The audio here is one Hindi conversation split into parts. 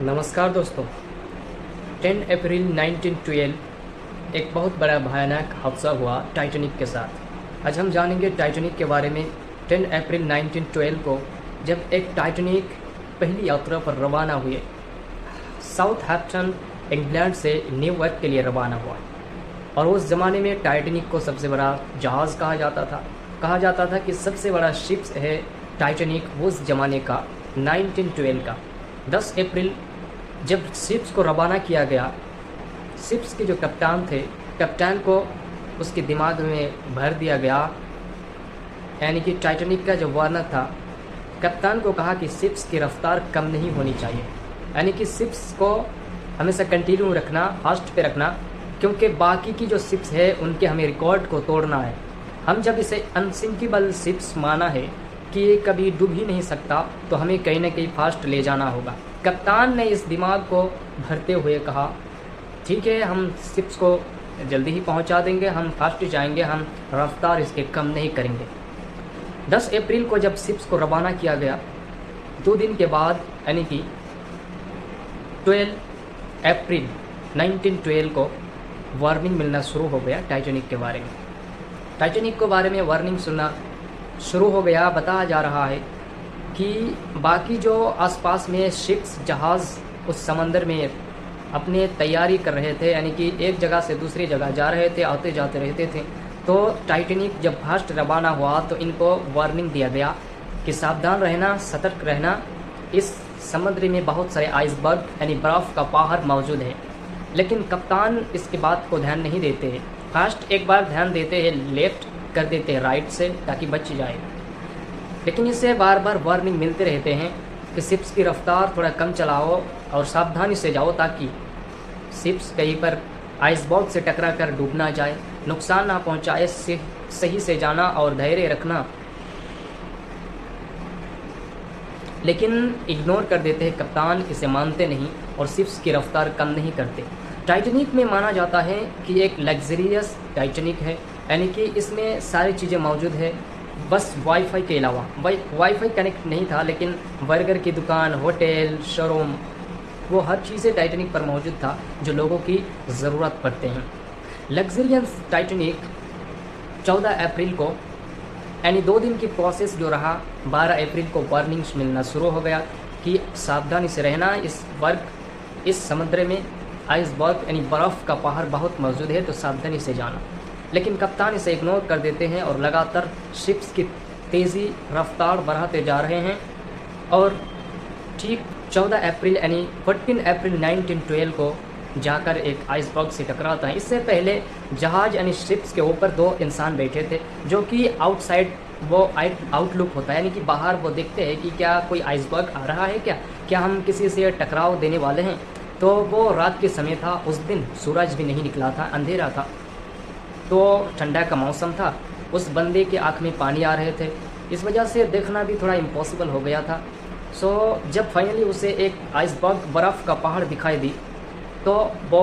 नमस्कार दोस्तों। 10 अप्रैल 1912 एक बहुत बड़ा भयानक हादसा हुआ टाइटैनिक के साथ। आज हम जानेंगे टाइटैनिक के बारे में। 10 अप्रैल 1912 को जब एक टाइटैनिक पहली यात्रा पर रवाना हुए, साउथहैम्पटन इंग्लैंड से न्यूयॉर्क के लिए रवाना हुआ। और उस ज़माने में टाइटैनिक को सबसे बड़ा जहाज़ कहा जाता था कि सबसे बड़ा शिप्स है टाइटैनिक उस ज़माने का, 1912 का। 10 अप्रैल जब शिप्स को रवाना किया गया, शिप्स के जो कप्तान थे, कप्तान को उसके दिमाग में भर दिया गया, यानी कि टाइटैनिक का जो वार्नर था, कप्तान को कहा कि शिप्स की रफ्तार कम नहीं होनी चाहिए, यानी कि शिप्स को हमेशा कंटिन्यू रखना, फास्ट पे रखना, क्योंकि बाकी की जो शिप्स है उनके हमें रिकॉर्ड को तोड़ना है। हम जब इसे अनसिंकेबल शिप्स माना है कि ये कभी डूब ही नहीं सकता, तो हमें कहीं ना कहीं फास्ट ले जाना होगा। कप्तान ने इस दिमाग को भरते हुए कहा, ठीक है, हम शिप्स को जल्दी ही पहुंचा देंगे, हम फास्ट जाएंगे, हम रफ्तार इसके कम नहीं करेंगे। 10 अप्रैल को जब शिप्स को रवाना किया गया, 2 दिन के बाद यानी कि 12 अप्रैल 1912 को वार्निंग मिलना शुरू हो गया टाइटैनिक के बारे में। टाइटैनिक के बारे में वार्निंग सुनना शुरू हो गया। बताया जा रहा है कि बाकी जो आसपास में शिप्स, जहाज़ उस समंदर में अपने तैयारी कर रहे थे, यानी कि एक जगह से दूसरी जगह जा रहे थे, आते जाते रहते थे। तो टाइटैनिक जब फास्ट रवाना हुआ तो इनको वार्निंग दिया गया कि सावधान रहना, सतर्क रहना, इस समुद्र में बहुत सारे आइसबर्ग यानी बर्फ़ का पहाड़ मौजूद है। लेकिन कप्तान इसकी बात को ध्यान नहीं देते हैं। फास्ट एक बार ध्यान देते हैं, लेफ्ट कर देते हैं राइट से, ताकि बच जाए। लेकिन इससे बार बार वार्निंग मिलते रहते हैं कि शिप्स की रफ्तार थोड़ा कम चलाओ और सावधानी से जाओ, ताकि शिप्स कहीं पर आइसबर्ग से टकरा कर डूब ना जाए, नुकसान ना पहुंचाए। सही से जाना और धैर्य रखना। लेकिन इग्नोर कर देते हैं कप्तान, इसे मानते नहीं और शिप्स की रफ्तार कम नहीं करते। टाइटैनिक में माना जाता है कि एक लग्जरियस टाइटैनिक है, यानी कि इसमें सारी चीज़ें मौजूद है, बस वाईफाई के अलावा। वाईफाई कनेक्ट नहीं था, लेकिन बर्गर की दुकान, होटल, शोरूम, वो हर चीज़ें टाइटैनिक पर मौजूद था जो लोगों की ज़रूरत पड़ते हैं। लग्जरियस टाइटैनिक 14 अप्रैल को, यानी 2 दिन की प्रोसेस जो रहा, 12 अप्रैल को वार्निंग्स मिलना शुरू हो गया कि सावधानी से रहना, इस समुद्र में आइसबर्ग यानी बर्फ़ का पहाड़ बहुत मौजूद है, तो सावधानी से जाना। लेकिन कप्तान इसे इग्नोर कर देते हैं और लगातार शिप्स की तेज़ी रफ्तार बढ़ाते जा रहे हैं। और ठीक 14 अप्रैल यानी 14 अप्रैल 1912 को जाकर एक आइसबर्ग से टकराता है। इससे पहले जहाज़ यानी शिप्स के ऊपर 2 इंसान बैठे थे, जो कि आउटसाइड वो आउटलुक होता है, यानी कि बाहर वो देखते हैं कि क्या कोई आइसबर्ग आ रहा है, क्या हम किसी से टकराव देने वाले हैं। तो वो रात के समय था, उस दिन सूरज भी नहीं निकला था, अंधेरा था, तो ठंडा का मौसम था। उस बंदे के आँख में पानी आ रहे थे, इस वजह से देखना भी थोड़ा इम्पॉसिबल हो गया था। सो जब फाइनली उसे एक आइसबर्ग बर्फ़ का पहाड़ दिखाई दी, तो वो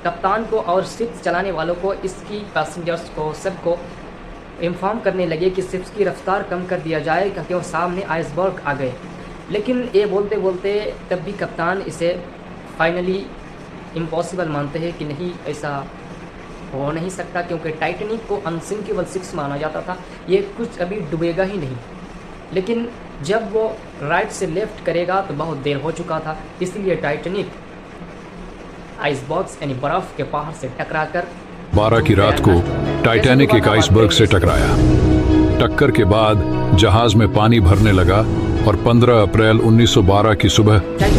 कप्तान को और शिप्स चलाने वालों को, इसकी पैसेंजर्स को, सबको इन्फॉर्म करने लगे कि शिप्स की रफ्तार कम कर दिया जाए, क्योंकि वो सामने आइसबर्ग आ गए। लेकिन ये बोलते बोलते तब भी कप्तान इसे फाइनली इम्पॉसिबल मानते हैं कि नहीं, ऐसा हो नहीं सकता, क्योंकि टाइटैनिक को अनसिंकेबल शिप्स माना जाता था, ये कुछ अभी डूबेगा ही नहीं। लेकिन जब वो राइट से लेफ्ट करेगा तो बहुत देर हो चुका था, इसलिए टाइटैनिक आइसबर्ग्स यानी बर्फ़ के पहाड़ से टकराकर 12 की रात को टाइटैनिक एक आइसबर्ग से टकराया। टक्कर के बाद जहाज में पानी भरने लगा और 15 अप्रैल 1912 की सुबह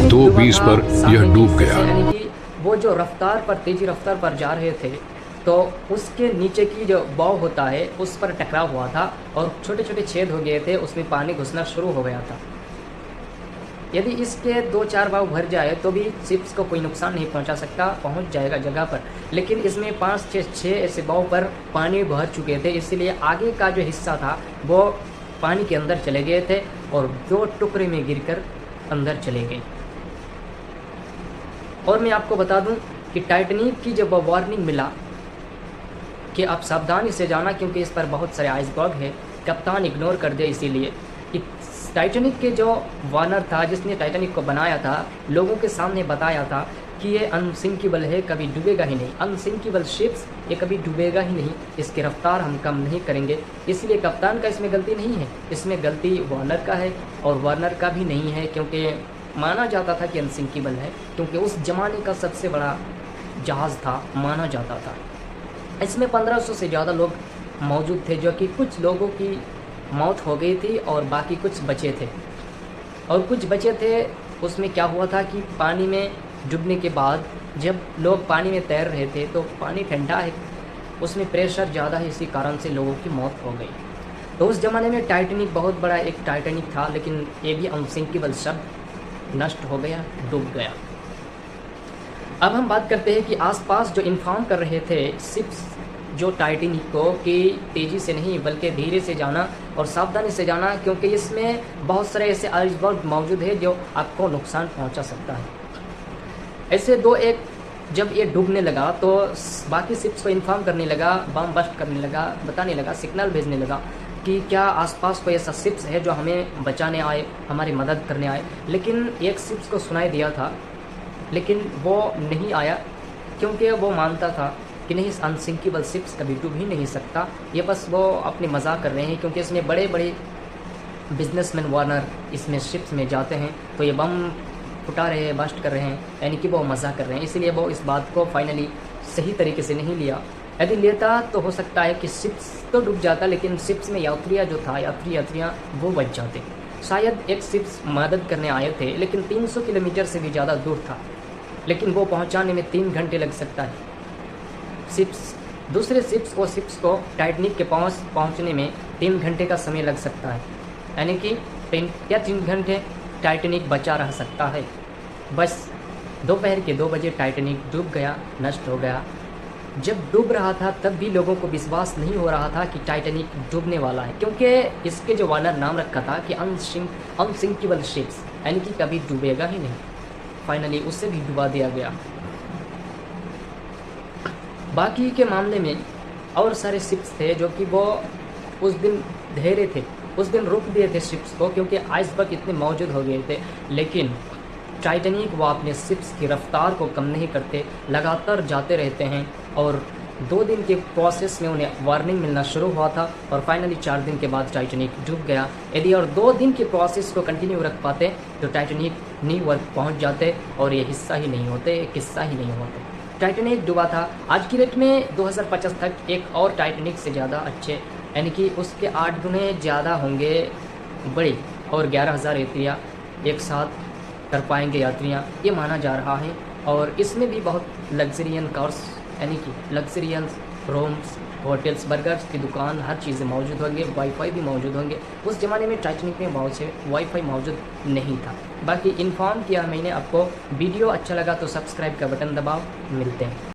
2:20 पर यह डूब गया। यानी कि वो जो रफ्तार पर, तेज़ी रफ्तार पर जा रहे थे, तो उसके नीचे की जो बॉव होता है उस पर टकराव हुआ था और छोटे छोटे छेद हो गए थे, उसमें पानी घुसना शुरू हो गया था। यदि इसके 2-4 बॉव भर जाए तो भी शिप्स को कोई नुकसान नहीं पहुंचा सकता, पहुंच जाएगा जगह पर। लेकिन इसमें 5-6 ऐसे बॉव पर पानी भर चुके थे, इसलिए आगे का जो हिस्सा था वो पानी के अंदर चले गए थे और 2 टुकड़े में गिरकर अंदर चले गए। और मैं आपको बता दूं कि टाइटैनिक की जब वार्निंग मिला कि आप सावधानी से जाना, क्योंकि इस पर बहुत सारे आइसबर्ग है, कप्तान इग्नोर कर दे, इसीलिए कि टाइटैनिक के जो वार्नर था, जिसने टाइटैनिक को बनाया था, लोगों के सामने बताया था कि ये अनसिंकेबल है, कभी डूबेगा ही नहीं, अनसिंकेबल शिप्स, ये कभी डूबेगा ही नहीं, इसकी रफ्तार हम कम नहीं करेंगे। इसलिए कप्तान का इसमें गलती नहीं है, इसमें गलती वार्नर का है और वार्नर का भी नहीं है, क्योंकि माना जाता था कि अनसिंकेबल है, क्योंकि उस ज़माने का सबसे बड़ा जहाज़ था माना जाता था। इसमें 1500 से ज़्यादा लोग मौजूद थे, जो कि कुछ लोगों की मौत हो गई थी और बाकी कुछ बचे थे। और कुछ बचे थे, उसमें क्या हुआ था कि पानी में डूबने के बाद जब लोग पानी में तैर रहे थे तो पानी ठंडा है, उसमें प्रेशर ज़्यादा है, इसी कारण से लोगों की मौत हो गई। तो उस ज़माने में टाइटैनिक बहुत बड़ा एक टाइटैनिक था, लेकिन ये भी अनसिंकेबल शब्द नष्ट हो गया, डूब गया। अब हम बात करते हैं कि आसपास जो इन्फॉर्म कर रहे थे शिप्स जो टाइटैनिक को कि तेज़ी से नहीं बल्कि धीरे से जाना और सावधानी से जाना, क्योंकि इसमें बहुत सारे ऐसे आइसबर्ग मौजूद है जो आपको नुकसान पहुंचा सकता है। ऐसे दो एक जब ये डूबने लगा तो बाकी शिप्स को इन्फॉर्म करने लगा, बम बस्ट करने लगा, बताने लगा, सिग्नल भेजने लगा कि क्या आसपास कोई ऐसा शिप्स है जो हमें बचाने आए, हमारी मदद करने आए। लेकिन एक शिप्स को सुनाई दिया था, लेकिन वो नहीं आया, क्योंकि वो मानता था कि नहीं, अनसिंकेबल शिप्स कभी डूब ही नहीं सकता, ये बस वो अपने मजाक कर रहे हैं, क्योंकि इसमें बड़े बड़े बिजनेसमैन वार्नर इसमें शिप्स में जाते हैं तो ये बम फुटा रहे हैं, बस्ट कर रहे हैं, यानी कि वो मजाक कर रहे हैं। इसलिए वो इस बात को फाइनली सही तरीके से नहीं लिया। यदि लेता तो हो सकता है कि शिप्स तो डूब जाता, लेकिन शिप्स में यात्रियाँ जो था, यात्रियाँ वो बच जाते। शायद एक शिप्स मदद करने आए थे, लेकिन 300 किलोमीटर से भी ज़्यादा दूर था, लेकिन वो पहुँचाने में 3 घंटे लग सकता है। शिप्स दूसरे शिप्स और शिप्स को टाइटैनिक के पहुँचने में 3 घंटे का समय लग सकता है, यानी कि 3 घंटे टाइटैनिक बचा रह सकता है। बस दोपहर के 2 बजे टाइटैनिक डूब गया, नष्ट हो गया। जब डूब रहा था तब भी लोगों को विश्वास नहीं हो रहा था कि टाइटैनिक डूबने वाला है, क्योंकि इसके जो वार्नर नाम रखा था कि अनसिंकेबल शिप्स, यानी कि कभी डूबेगा ही नहीं। फाइनली उससे भी डुबा दिया गया। बाकी के मामले में और सारे शिप्स थे जो कि वो उस दिन धैर्य थे, उस दिन रुक दिए थे शिप्स को, क्योंकि आइसबर्ग इतने मौजूद हो गए थे। लेकिन टाइटैनिक वो अपने शिप्स की रफ्तार को कम नहीं करते, लगातार जाते रहते हैं और 2 दिन के प्रोसेस में उन्हें वार्निंग मिलना शुरू हुआ था और फाइनली 4 दिन के बाद टाइटैनिक डूब गया। यदि और 2 दिन के प्रोसेस को कंटिन्यू रख पाते तो टाइटैनिक न्यूयॉर्क पहुंच जाते और ये हिस्सा ही नहीं होते, एक हिस्सा ही नहीं होते। टाइटैनिक डूबा था। आज की डेट में 2050 तक एक और टाइटैनिक से ज़्यादा अच्छे, यानी कि उसके 8 गुने ज़्यादा होंगे बड़े और 11,000 यात्रियाँ एक साथ कर पाएंगे यात्रियाँ, ये माना जा रहा है। और इसमें भी बहुत लग्जरियन कार्स, यानी कि लग्जरियन रूम्स, होटल्स, बर्गर्स की दुकान, हर चीज़ें मौजूद होंगे, वाईफाई भी मौजूद होंगे। उस ज़माने में टाइटैनिक में बहुत से वाईफाई मौजूद नहीं था। बाकी इन्फॉर्म किया मैंने आपको। वीडियो अच्छा लगा तो सब्सक्राइब का बटन दबाओ। मिलते हैं।